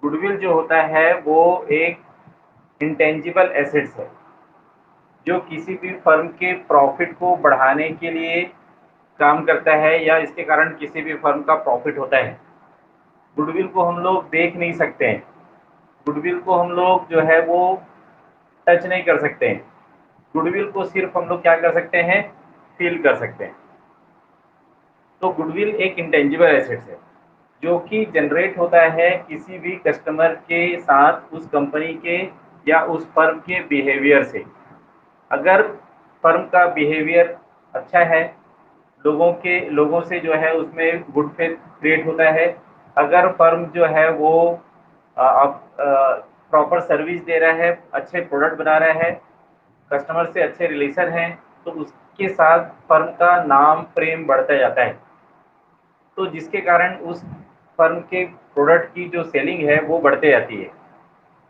Goodwill जो होता है वो एक इंटेंजिबल एसेट्स है जो किसी भी फर्म के प्रॉफिट को बढ़ाने के लिए काम करता है या इसके कारण किसी भी फर्म का प्रॉफिट होता है। गुडविल को हम लोग देख नहीं सकते हैं। गुडविल को हम लोग जो है वो टच नहीं कर सकते हैं। गुडविल को सिर्फ हम लोग क्या कर सकते हैं, फील कर सकते हैं। तो गुडविल एक इंटेंजिबल एसेट्स है जो कि जनरेट होता है किसी भी कस्टमर के साथ उस कंपनी के या उस फर्म के बिहेवियर से। अगर फर्म का बिहेवियर अच्छा है, लोगों से जो है उसमें गुड फेथ क्रिएट होता है। अगर फर्म जो है वो प्रॉपर सर्विस दे रहा है, अच्छे प्रोडक्ट बना रहा है, कस्टमर से अच्छे रिलेशन हैं, तो उसके साथ फर्म का नाम प्रेम बढ़ता जाता है। तो जिसके कारण उस फर्म के प्रोडक्ट की जो सेलिंग है वो बढ़ते जाती है।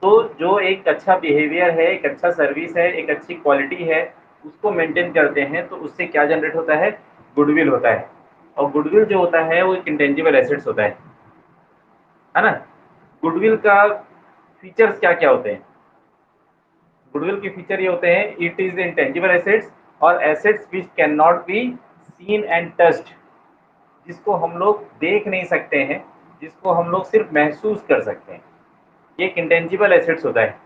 तो जो एक अच्छा बिहेवियर है, एक अच्छा सर्विस है, एक अच्छी क्वालिटी है, उसको मेंटेन करते हैं तो उससे क्या जनरेट होता है, गुडविल होता है। और गुडविल जो होता है वो एक इंटेंजिबल एसेट्स होता है ना। गुडविल का फीचर्स क्या क्या होते हैं? गुडविल के फीचर ये होते हैं, इट इज इंटेंजिबल एसेट्स और assets which can not be seen and touched, जिसको हम लोग देख नहीं सकते हैं, जिसको हम लोग सिर्फ महसूस कर सकते हैं। ये एक इंटेंजिबल एसेट्स होता है।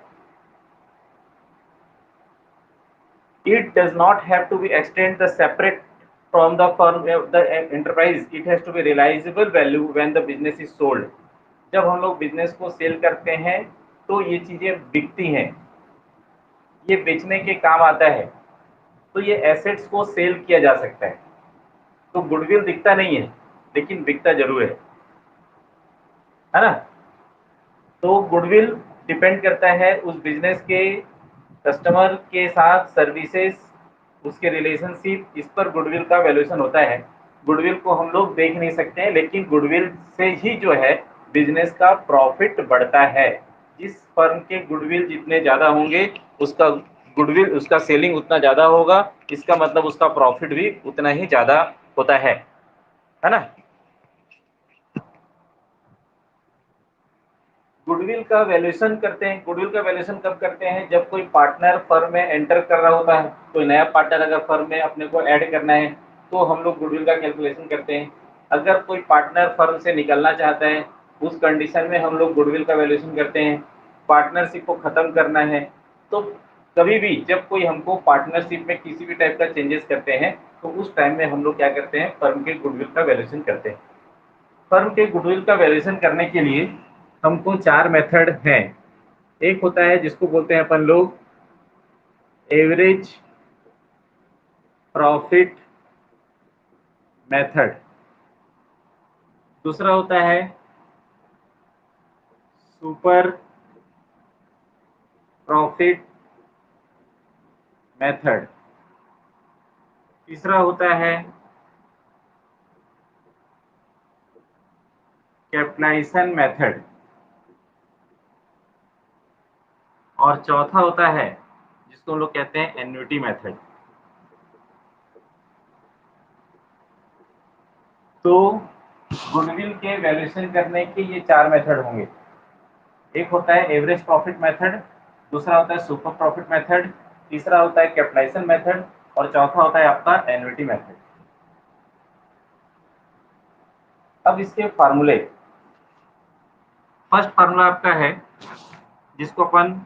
It does not have to be extend the separate from the firm the enterprise. It has to be realizable value when the business is sold. जब हम लोग बिजनेस को सेल करते हैं तो ये चीजें बिकती हैं, ये बेचने के काम आता है। तो ये एसेट्स को सेल किया जा सकता है। तो गुडविल दिखता नहीं है लेकिन बिकता जरूर है ना। तो गुडविल डिपेंड करता है उस बिजनेस के कस्टमर के साथ सर्विसेज, उसके रिलेशनशिप, इस पर गुडविल का वैल्यूएशन होता है। गुडविल को हम लोग देख नहीं सकते हैं लेकिन गुडविल से ही जो है बिजनेस का प्रॉफिट बढ़ता है। जिस फर्म के गुडविल जितने ज़्यादा होंगे उसका गुडविल, उसका सेलिंग उतना ज़्यादा होगा, इसका मतलब उसका प्रॉफिट भी उतना ही ज़्यादा होता है ना। गुडविल का वैल्यूएशन करते हैं, गुडविल का वैल्यूएशन कब करते हैं, जब कोई पार्टनर फर्म में एंटर कर रहा होता है। कोई नया पार्टनर अगर फर्म में अपने को ऐड करना है तो हम लोग गुडविल का कैलकुलेशन करते हैं। अगर कोई पार्टनर फर्म से निकलना चाहता है उस कंडीशन में हम लोग गुडविल का वैल्यूएशन करते हैं। पार्टनरशिप को ख़त्म करना है तो कभी भी जब कोई हमको पार्टनरशिप में किसी भी टाइप का चेंजेस करते हैं तो उस टाइम में हम लोग क्या करते हैं, फर्म के गुडविल का वैल्यूएशन करते हैं। फर्म के गुडविल का वैल्यूएशन करने के लिए हमको 4 मेथड हैं। एक होता है जिसको बोलते हैं अपन लोग एवरेज प्रॉफिट मेथड। दूसरा होता है सुपर प्रॉफिट मेथड। तीसरा होता है कैपिटलाइजेशन मेथड। और चौथा होता है जिसको हम लोग कहते हैं एन्युटी मेथड। तो गुडविल के वैल्यूएशन करने के ये 4 मेथड होंगे। एक होता है एवरेज प्रॉफिट मेथड, दूसरा होता है सुपर प्रॉफिट मेथड, तीसरा होता है कैपिटलाइजेशन मेथड और चौथा होता है आपका एन्युटी मेथड। अब इसके फार्मूले, फर्स्ट फार्मूला आपका है जिसको अपन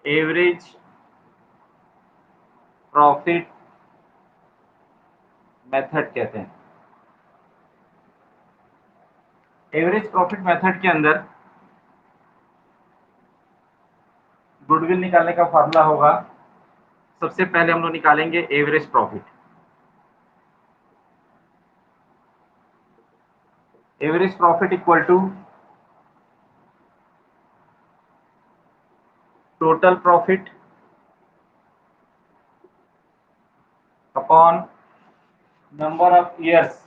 एवरेज प्रॉफिट मेथड कहते हैं। एवरेज प्रॉफिट मेथड के अंदर गुडविल निकालने का फार्मूला होगा, सबसे पहले हम लोग निकालेंगे average profit. Average profit equal to total profit upon number of years.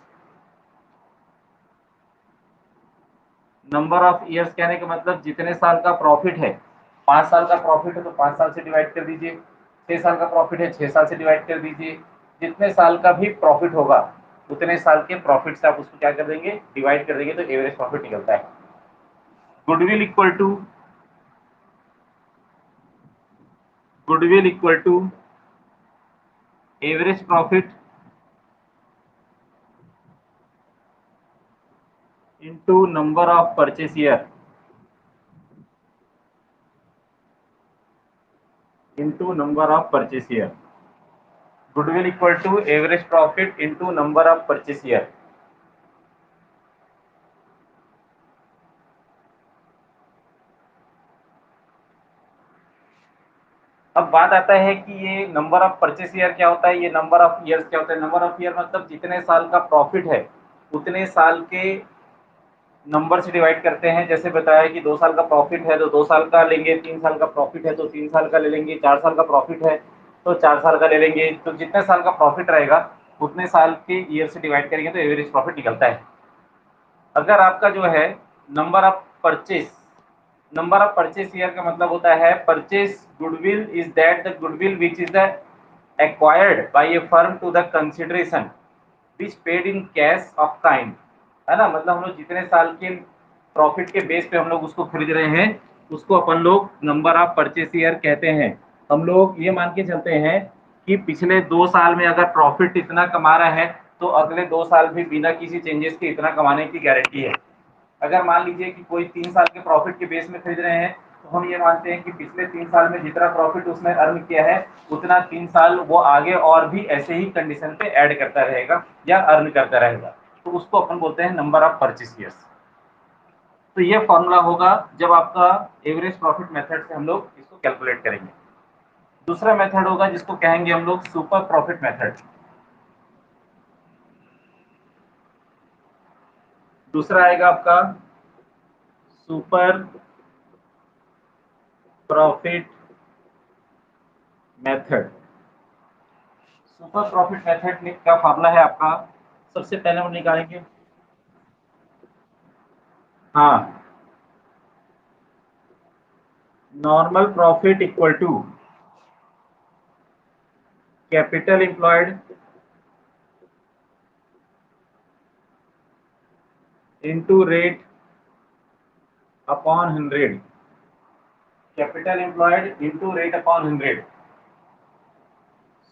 Number of years कहने का मतलब जितने साल का प्रॉफिट है, 5 साल का प्रॉफिट है तो 5 साल से डिवाइड कर दीजिए, 6 साल का प्रॉफिट है 6 साल से डिवाइड कर दीजिए। जितने साल का भी प्रॉफिट होगा उतने साल के प्रॉफिट से आप उसको क्या कर देंगे, डिवाइड कर देंगे, तो एवरेज प्रॉफिट निकलता है। Goodwill equal to average profit into number of purchase year into number of purchase year. Goodwill equal to average profit into number of purchase year. अब बात आता है कि ये नंबर ऑफ परचेस ईयर क्या होता है, ये नंबर ऑफ ईयर्स क्या होता है। नंबर ऑफ ईयर मतलब जितने साल का प्रॉफिट है उतने साल के नंबर से डिवाइड करते हैं। जैसे बताया कि 2 साल का प्रॉफिट है तो 2 साल का लेंगे, 3 साल का प्रॉफिट है तो 3 साल का ले लेंगे, 4 साल का प्रॉफिट है तो 4 साल का ले लेंगे। तो जितने साल का प्रॉफिट रहेगा उतने साल के ईयर से डिवाइड करेंगे तो एवरेज प्रॉफिट निकलता है। अगर आपका जो है number of purchase, number of purchase year का मतलब होता है purchase goodwill is that the goodwill which is the acquired by a firm to the consideration which paid in cash of kind, है ना। मतलब हम लोग जितने साल के प्रॉफिट के बेस पे हम लोग उसको खरीद रहे हैं उसको अपन लोग नंबर ऑफ परचेस ईयर कहते हैं। हम लोग ये मान के चलते हैं कि पिछले 2 साल में अगर प्रॉफिट इतना कमा रहा है तो अगले 2 साल भी बिना किसी चेंजेस के इतना कमाने की गारंटी है। अगर मान लीजिए कि कोई 3 साल के प्रॉफिट के बेस में खरीद रहे हैं तो हम ये मानते हैं कि पिछले 3 साल में जितना प्रॉफिट उसने अर्न किया है उतना 3 साल वो आगे और भी ऐसे ही कंडीशन पे ऐड करता रहेगा या अर्न करता रहेगा, तो उसको अपन बोलते हैं नंबर ऑफ परचेस ईयर्स। तो ये फॉर्मूला होगा जब आपका एवरेज प्रॉफिट मेथड से हम लोग इसको कैलकुलेट करेंगे। दूसरा मेथड होगा जिसको कहेंगे हम लोग सुपर प्रॉफिट मेथड। दूसरा आएगा आपका super profit method. Super profit method का फॉर्मूला है आपका, सबसे पहले हम निकालेंगे। हाँ, normal profit equal to capital employed into rate upon 100। Capital employed into rate upon 100।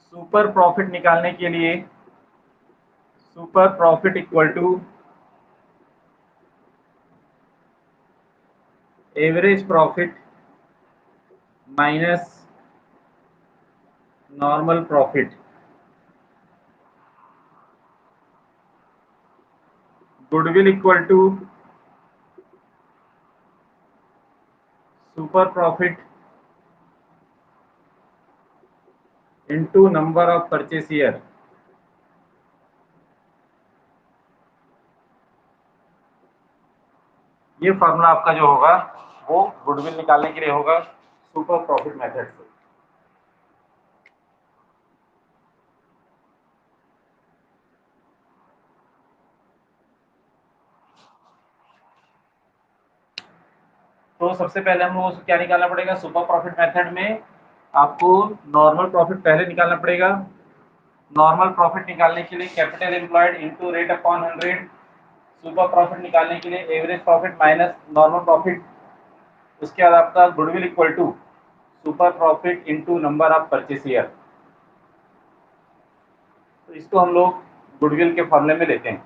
Super profit निकालने के लिए super profit equal to average profit minus normal profit. Goodwill equal to super profit into number of purchase year. ये formula आपका जो होगा वो goodwill निकालने के लिए होगा सुपर प्रॉफिट मेथड से। तो सबसे पहले हम लोग क्या निकालना पड़ेगा, सुपर प्रॉफिट मेथड में आपको नॉर्मल प्रॉफिट पहले निकालना पड़ेगा। नॉर्मल प्रॉफिट निकालने के लिए capital employed into rate upon 100। Super profit निकालने के लिए average profit minus normal profit. उसके बाद आपका goodwill equal to super profit into number of purchase year. तो इसको हम लोग गुडविल के फॉर्मूले में लेते हैं।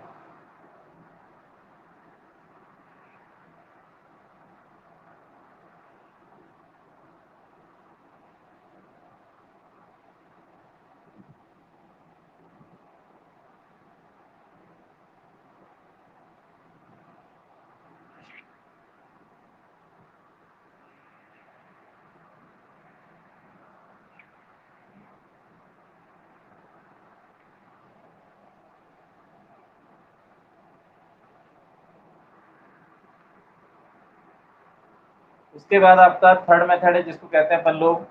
उसके बाद आपका थर्ड मेथड है जिसको कहते हैं अपन लोग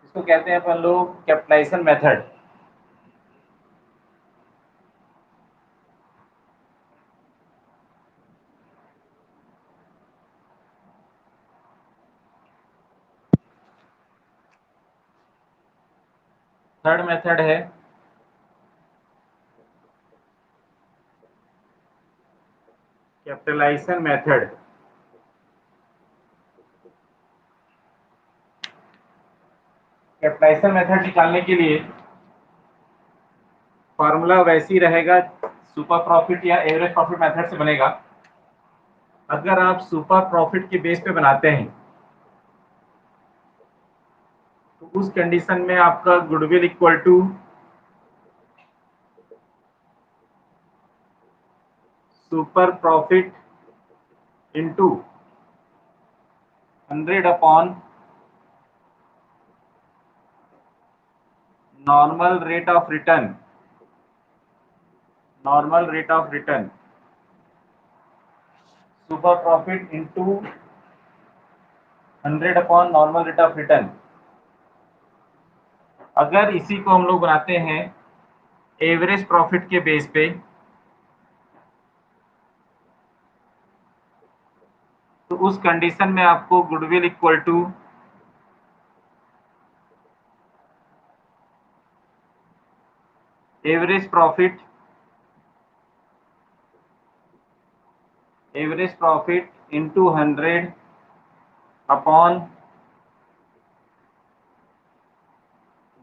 इसको कहते हैं अपन लोग कैपिटलाइजेशन मेथड। थर्ड मेथड है कैपिटलाइजेशन मेथड, कैपिटलाइजेशन मेथड निकालने के लिए फार्मूला वैसे ही रहेगा, सुपर प्रॉफिट या एवरेज प्रॉफिट मेथड से बनेगा। अगर आप सुपर प्रॉफिट के बेस पे बनाते हैं तो उस कंडीशन में आपका goodwill equal to super profit into 100 upon normal rate of return, normal rate of return, super profit into 100 upon normal rate of return. अगर इसी को हम लोग बनाते हैं एवरेज प्रॉफिट के बेस पे तो उस कंडीशन में आपको goodwill equal to average profit, average profit into 100 upon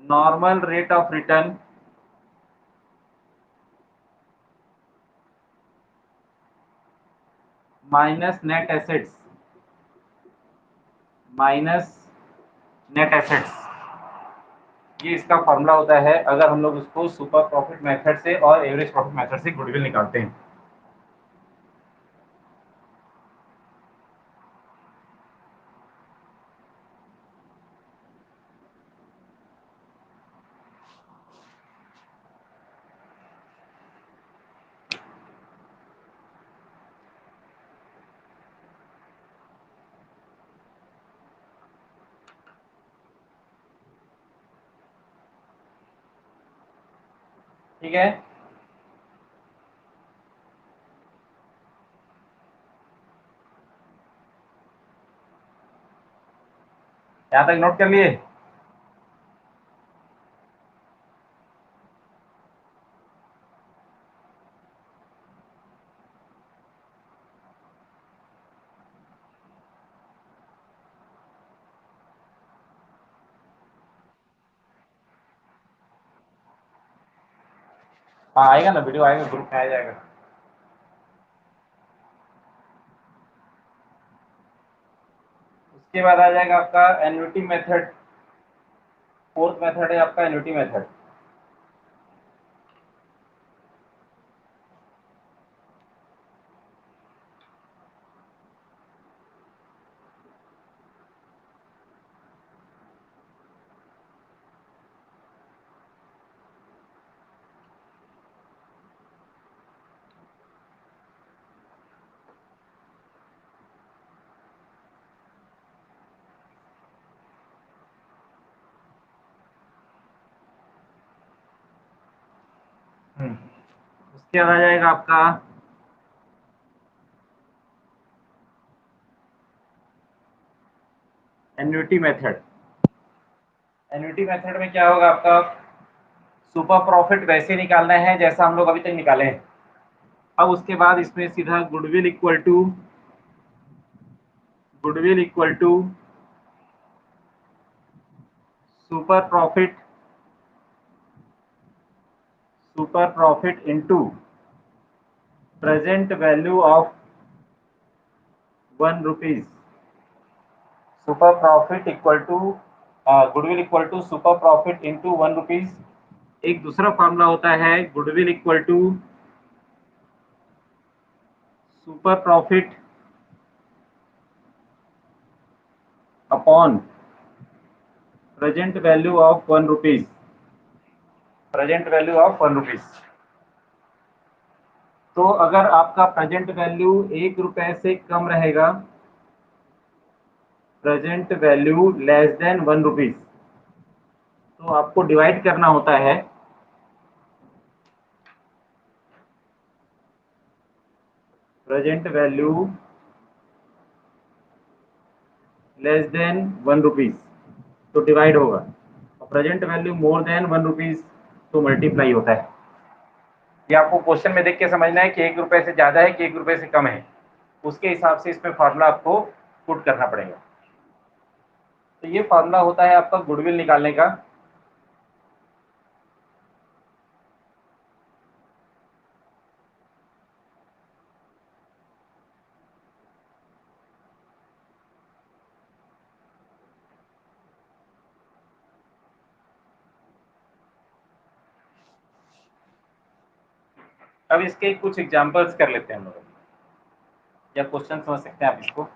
normal rate of return minus net assets, minus net assets. ये इसका फॉर्मूला होता है अगर हम लोग उसको सुपर प्रॉफिट मेथड से और एवरेज प्रॉफिट मेथड से गुडविल निकालते हैं। ठीक है, यहां तक नोट कर लिए? हाँ आएगा ना, वीडियो आएगा, ग्रुप में आ जाएगा। उसके बाद आ जाएगा आपका एन्युटी मेथड, फोर्थ मेथड है आपका एन्युटी मेथड। उसके बाद आ जाएगा आपका एन्युटी मेथड। एन्युटी मेथड में क्या होगा आपका, सुपर प्रॉफिट वैसे निकालना है जैसा हम लोग अभी तक निकाले हैं। अब उसके बाद इसमें सीधा goodwill equal to, goodwill equal to super profit, super profit into present value of 1 rupees. Super profit equal to goodwill equal to super profit into 1 rupees. एक दूसरा फॉर्मूला होता है goodwill equal to super profit upon present value of 1 rupees, present value of 1 rupees. तो अगर आपका present value 1 रुपए से कम रहेगा, present value less than 1 rupees, तो आपको डिवाइड करना होता है present value less than 1 rupees तो डिवाइड होगा, और present value more than 1 rupees तो मल्टीप्लाई होता है। ये आपको क्वेश्चन में देख के समझना है कि 1 रुपए से ज़्यादा है कि 1 रुपए से कम है, उसके हिसाब से इसमें फार्मूला आपको पुट करना पड़ेगा। तो ये फार्मूला होता है आपका गुडविल निकालने का। अब इसके कुछ एग्जांपल्स कर लेते हैं हम लोग, या क्वेश्चन समझ सकते हैं आप इसको।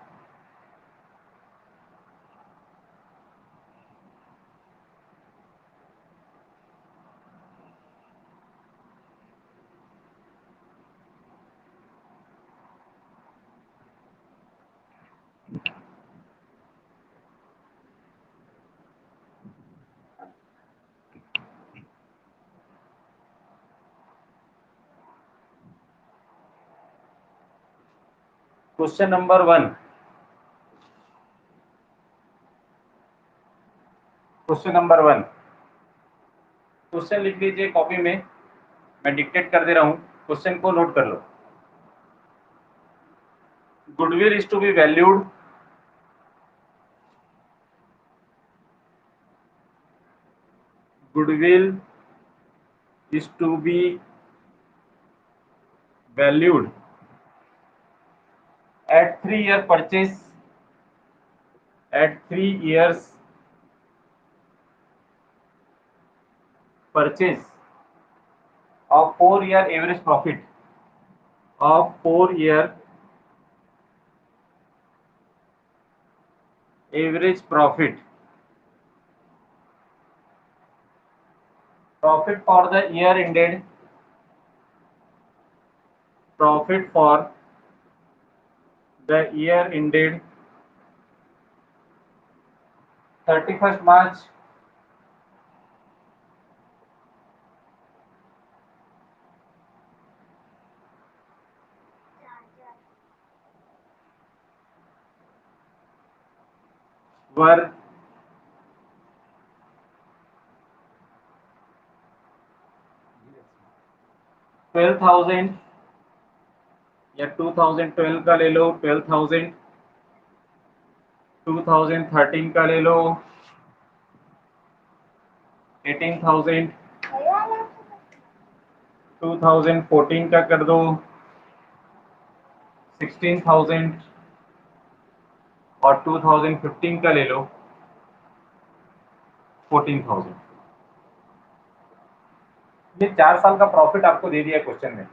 Question number 1, question number 1, question लिख लीजिए कॉपी में, मैं डिक्टेट कर दे रहा हूँ, क्वेश्चन को नोट कर लो। Goodwill is to be valued goodwill is to be valued at 3-year purchase, at 3 years purchase of 4-year average profit, of 4-year average profit, profit for the year ended, profit for the year ended 31st March 12,000 या 2012 का ले लो 12,000, 2013 का ले लो 18,000, 2014 का कर दो 16,000 और 2015 का ले लो 14,000। ये 4 साल का प्रॉफिट आपको दे दिया क्वेश्चन में।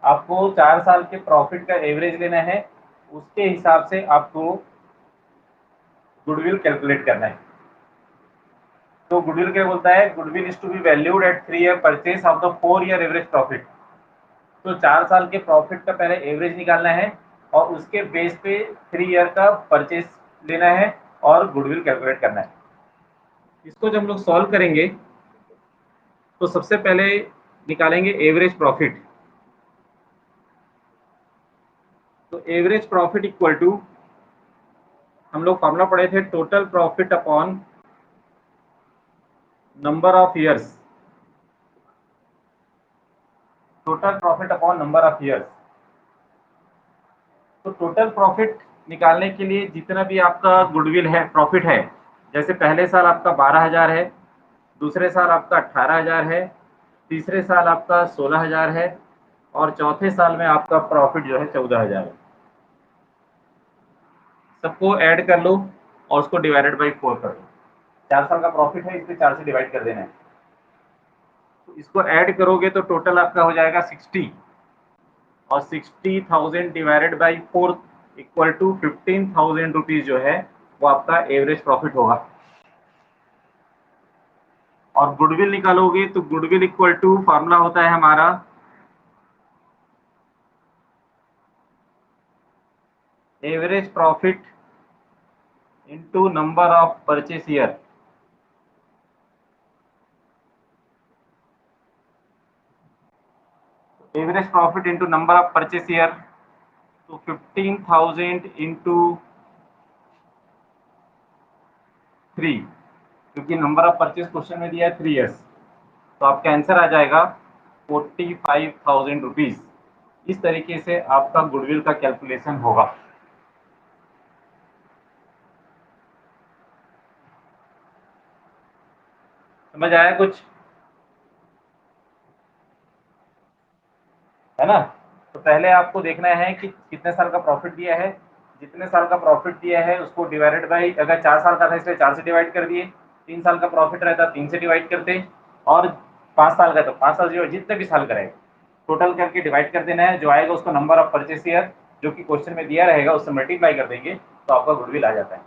आपको 4 साल के प्रॉफिट का एवरेज लेना है, उसके हिसाब से आपको गुडविल कैलकुलेट करना है। तो गुडविल क्या बोलता है, goodwill is to be valued at 3-year purchase of the 4-year average profit. तो 4 साल के प्रॉफिट का पहले एवरेज निकालना है और उसके बेस पे 3 ईयर का परचेज लेना है और गुडविल कैलकुलेट करना है। इसको जब हम लोग सॉल्व करेंगे तो सबसे पहले निकालेंगे एवरेज प्रॉफिट। तो एवरेज प्रॉफिट इक्वल टू, हम लोग फॉर्मूला पढ़े थे, total profit upon number of years, total profit upon number of years. तो टोटल प्रॉफिट निकालने के लिए जितना भी आपका गुडविल है, प्रॉफिट है, जैसे पहले साल आपका 12,000 है, दूसरे साल आपका 18,000 है, तीसरे साल आपका 16,000 है और चौथे साल में आपका प्रॉफिट जो है 14,000 है। सबको ऐड कर लो और उसको डिवाइडेड बाई 4 कर लो। 4 साल का प्रॉफिट है, इसको 4 से डिवाइड कर देना है। तो इसको ऐड करोगे तो टोटल आपका हो जाएगा 60 और 60,000 divided by 4 equal to 15,000 rupees जो है वो आपका एवरेज प्रॉफिट होगा। और गुडविल निकालोगे तो गुडविल इक्वल टू, फार्मूला होता है हमारा average profit into number of purchase year. Average profit into number of purchase year, तो 15,000 इंटू 3, क्योंकि नंबर ऑफ परचेस क्वेश्चन में दिया है 3 ईयर्स, तो आपका आंसर आ जाएगा ₹45,000। इस तरीके से आपका गुडविल का कैलकुलेशन होगा। समझ आया कुछ, है ना? तो पहले आपको देखना है कि कितने साल का प्रॉफिट दिया है, जितने साल का प्रॉफिट दिया है उसको डिवाइडेड बाई, अगर 4 साल का था इसलिए 4 से डिवाइड कर दिए, 3 साल का प्रॉफिट रहता 3 से डिवाइड करते, और 5 साल का तो 5 साल से जितने भी साल का रहेगा टोटल करके डिवाइड कर देना है। जो आएगा उसको नंबर ऑफ परचेस ईयर जो कि क्वेश्चन में दिया रहेगा उससे मल्टीप्लाई कर देंगे तो आपका गुडविल आ जाता है।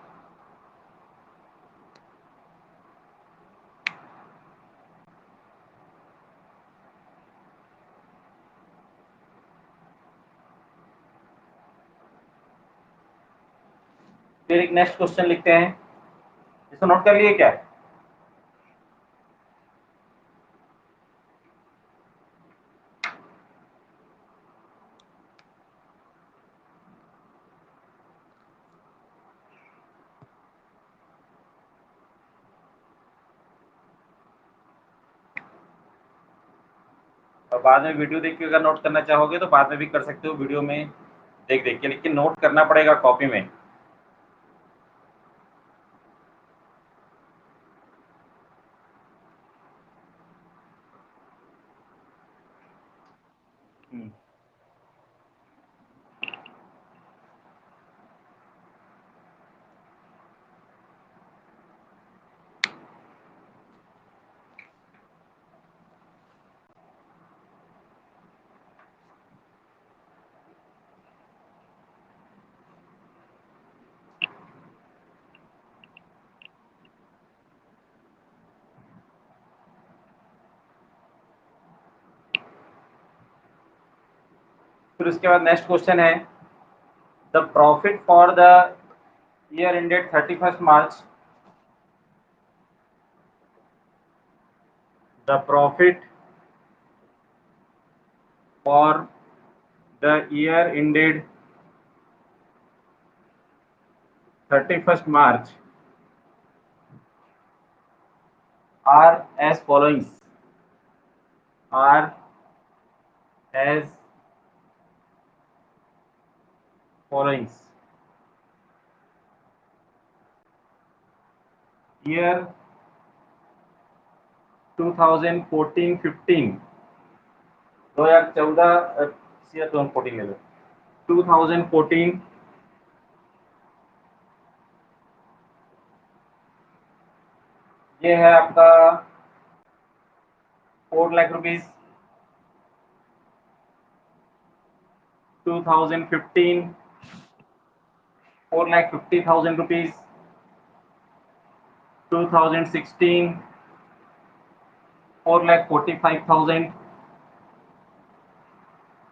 फिर एक नेक्स्ट क्वेश्चन लिखते हैं, इसको नोट कर लिए क्या? और बाद में वीडियो देख के अगर नोट करना चाहोगे तो बाद में भी कर सकते हो, वीडियो में देख देख के, लेकिन नोट करना पड़ेगा कॉपी में। फिर उसके बाद नेक्स्ट क्वेश्चन है, the profit for the year ended 31 March, the profit for the year ended 31 March are as followings, are as followings. Year 2014-15, 2014 या 2014 ले लो, 2014 ये है आपका 4 लाख रुपीज, 2015 ₹4,50,000, 2016 ₹4,45,000,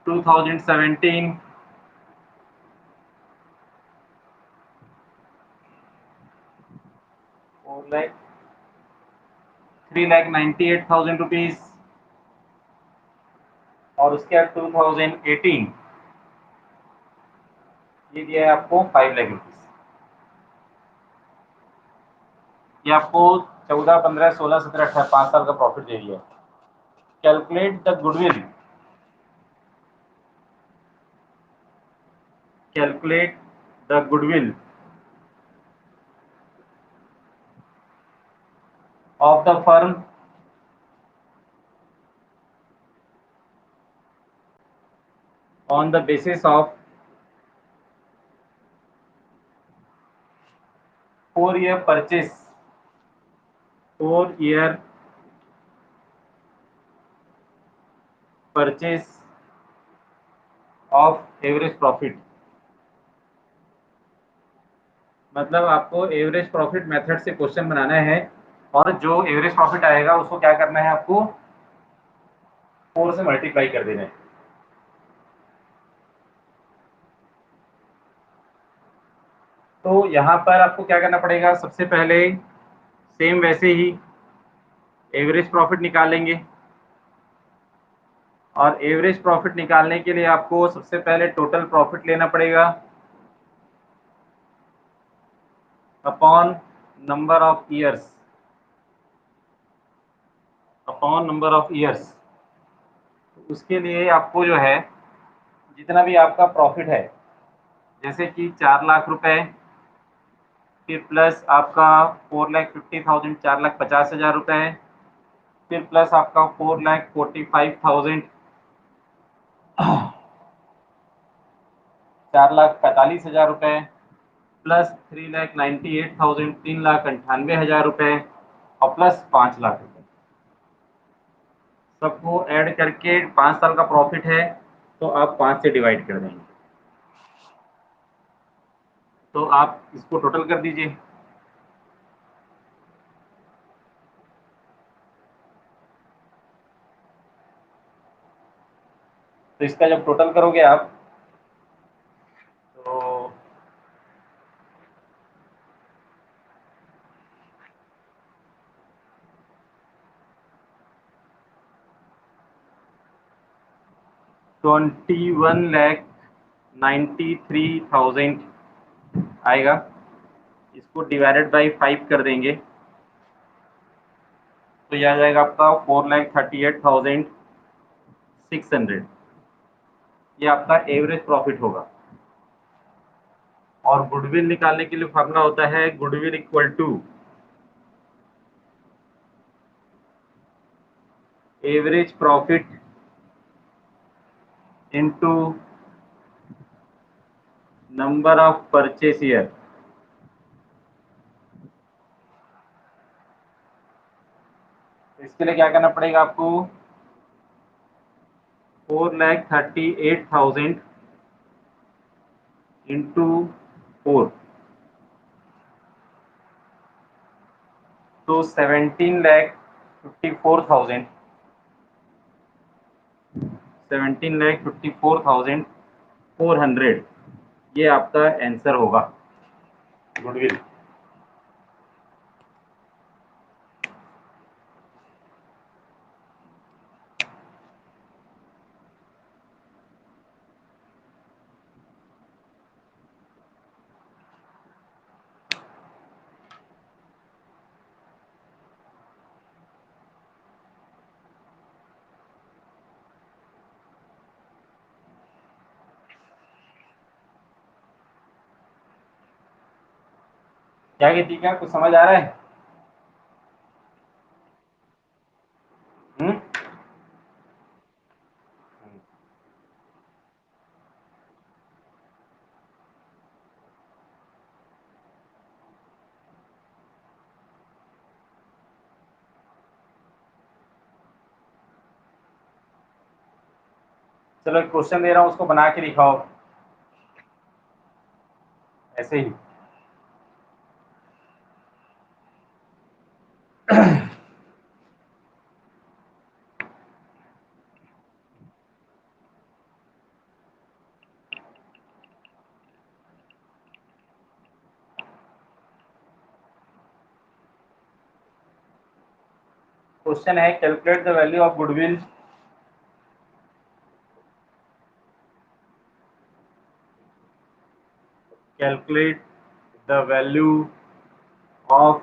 2017 ₹3,98,000, और उसके बाद 2018 ये दिया है आपको ₹5,00,000। ये आपको 14, 15, 16, 17, 18 5 साल का प्रॉफिट दे दिया है। Calculate the goodwill, calculate the goodwill of the firm on the basis of 4 year purchase, 4 year purchase of average profit. मतलब आपको एवरेज प्रॉफिट मेथड से क्वेश्चन बनाना है और जो एवरेज प्रॉफिट आएगा उसको क्या करना है आपको 4 से मल्टीप्लाई कर देना है। तो यहाँ पर आपको क्या करना पड़ेगा, सबसे पहले सेम वैसे ही एवरेज प्रॉफिट निकालेंगे, और एवरेज प्रॉफिट निकालने के लिए आपको सबसे पहले टोटल प्रॉफिट लेना पड़ेगा upon number of years, upon number of years. उसके लिए आपको जो है जितना भी आपका प्रॉफिट है, जैसे कि 4 लाख रुपए, फिर प्लस आपका 4,50,000, 4,50,000 रुपए, फिर प्लस आपका 4,45,000, 4,45,000 रुपए, प्लस 3,98,000, 3,98,000 रुपए, और प्लस 5 लाख रुपए, सबको ऐड करके 5 साल का प्रॉफिट है, तो आप 5 से डिवाइड कर देंगे, तो आप इसको टोटल कर दीजिए। तो इसका जब टोटल करोगे आप, तो 21,93,000 आएगा। इसको डिवाइडेड बाई 5 कर देंगे, तो यह आ जाएगा आपका 4,38,600। ये आपका एवरेज प्रॉफिट होगा। और गुडविल निकालने के लिए फॉर्मूला होता है goodwill equal to average profit into number of purchase year. इसके लिए क्या करना पड़ेगा आपको, 4,38,000 इंटू 4, तो 17,54,000, 17,54,400, ये आपका आंसर होगा गुडविल। क्या कहती क्या कुछ समझ आ रहा है? हम्म? चलो एक क्वेश्चन दे रहा हूँ, उसको बना के दिखाओ ऐसे ही। क्वेश्चन है calculate the value of goodwill calculate the value of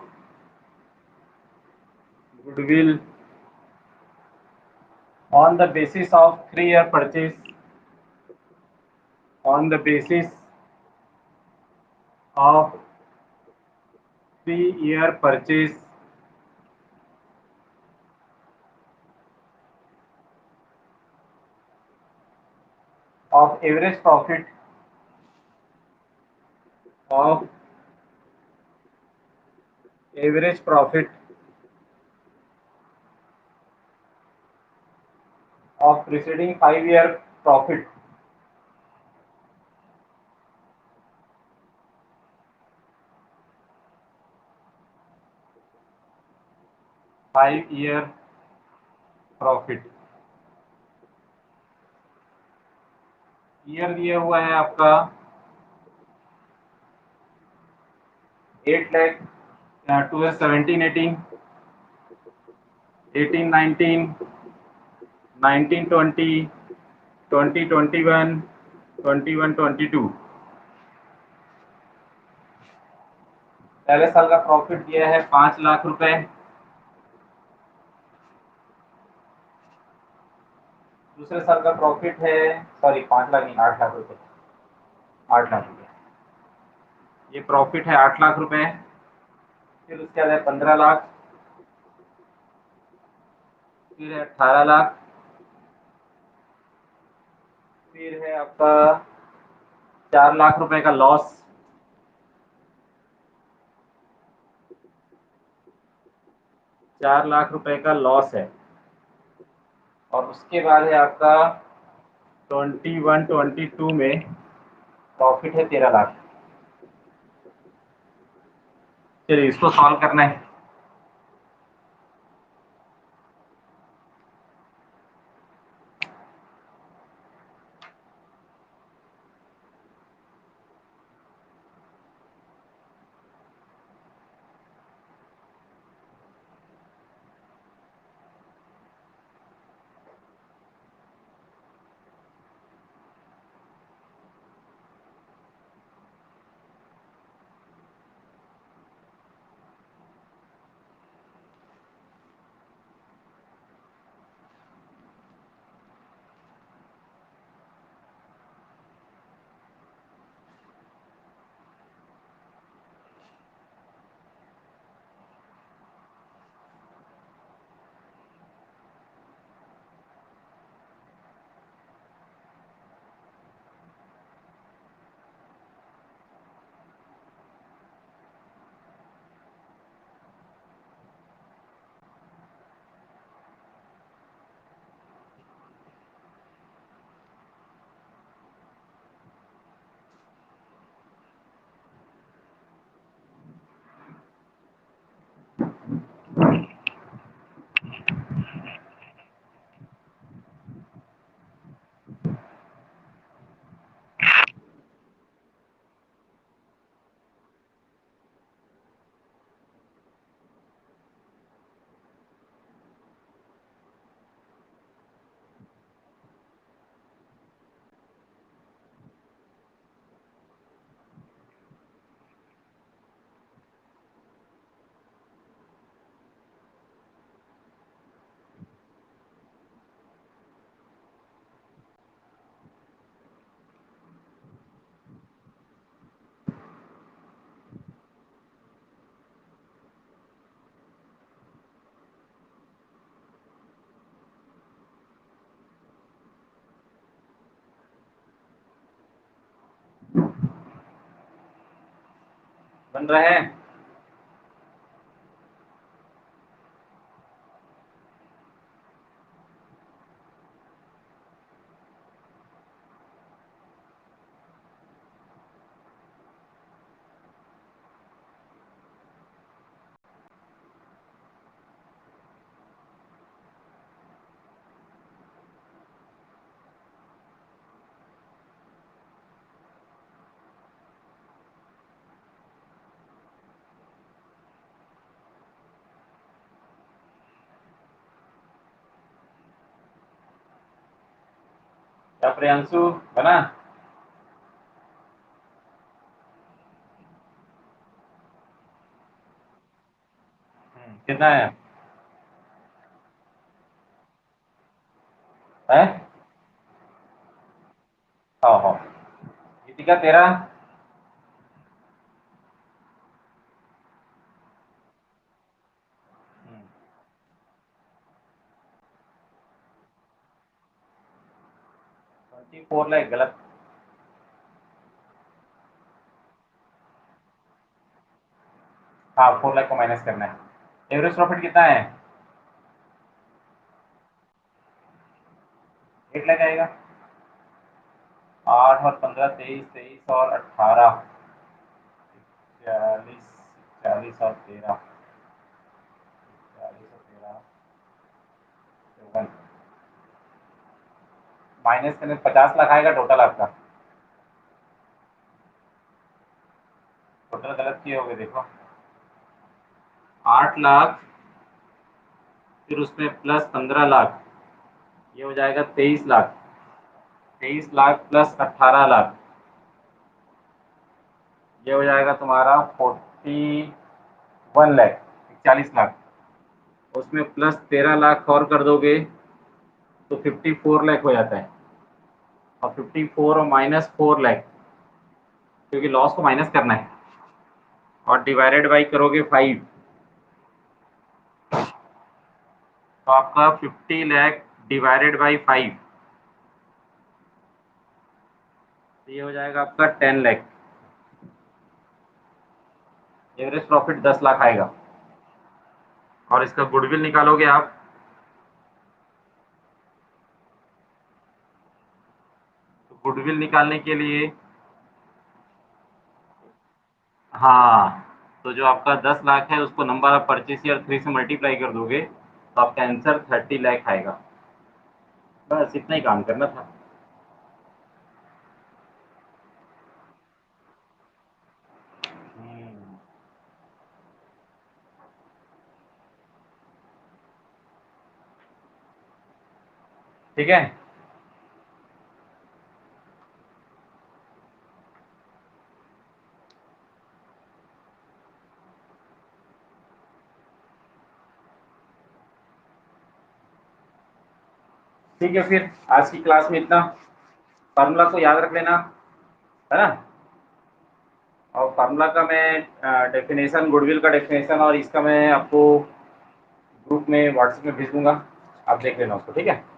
goodwill on the basis of 3-year purchase, on the basis of 3-year purchase of average profit of average profit of preceding 5-year profit, 5-year profit. Year दिया हुआ है आपका 8 लाख, 17, 18, 18, 19, 19, 20, 20, 21, 21, 22। पहले साल का profit दिया है 5 लाख रुपए, दूसरे साल का प्रॉफिट है, सॉरी 5 लाख नहीं, 8 लाख रुपए, 8 लाख रुपए। ये प्रॉफिट है 8 लाख रुपए। फिर उसके बाद है 15 लाख, फिर है 18 लाख, फिर है आपका 4 लाख रुपए का लॉस, 4 लाख रुपए का लॉस है। और उसके बाद है आपका 21-22 में प्रॉफिट है 13 लाख। चलिए इसको सॉल्व करना है। बन रहा है? क्या प्रियांशु, बना? कितना है? है? हाँ हाँ। गीतिका तेरा? 24 लाख गलत। हाँ, 4 लाख को माइनस करना है। एवरेज प्रॉफिट कितना है? 8 लाख आएगा। 8 और 15, 23, 23 और 18, 40, 40 और 13, 40 और 13, 54, माइनस करने 50 लाख आएगा टोटल आपका। टोटल गलत किए होगे, देखो। 8 लाख, फिर उसमें प्लस 15 लाख, ये हो जाएगा 23 लाख। 23 लाख प्लस 18 लाख, ये हो जाएगा तुम्हारा 41 लाख, 41 लाख। उसमें प्लस 13 लाख और कर दोगे तो 54 लाख हो जाता है। और 54 और -4 लाख, क्योंकि लॉस को माइनस करना है, और डिवाइडेड बाई करोगे 5, तो आपका 50 लाख डिवाइडेड बाई 5, तो ये हो जाएगा आपका 10 लाख। एवरेज प्रॉफिट 10 लाख आएगा। और इसका गुडविल निकालोगे आप, तो गुडविल निकालने के लिए, हाँ, तो जो आपका 10 लाख है उसको नंबर ऑफ परचेस ईयर 3 से मल्टीप्लाई कर दोगे, तो आपका आंसर 30 लाख आएगा। बस इतना ही काम करना था। ठीक है। ठीक है, फिर आज की क्लास में इतना। फार्मूला को याद रख लेना, है ना। और फार्मूला का मैं डेफिनेशन, गुडविल का डेफिनेशन और इसका मैं आपको ग्रुप में व्हाट्सएप में भेज दूंगा, आप देख लेना उसको, ठीक है।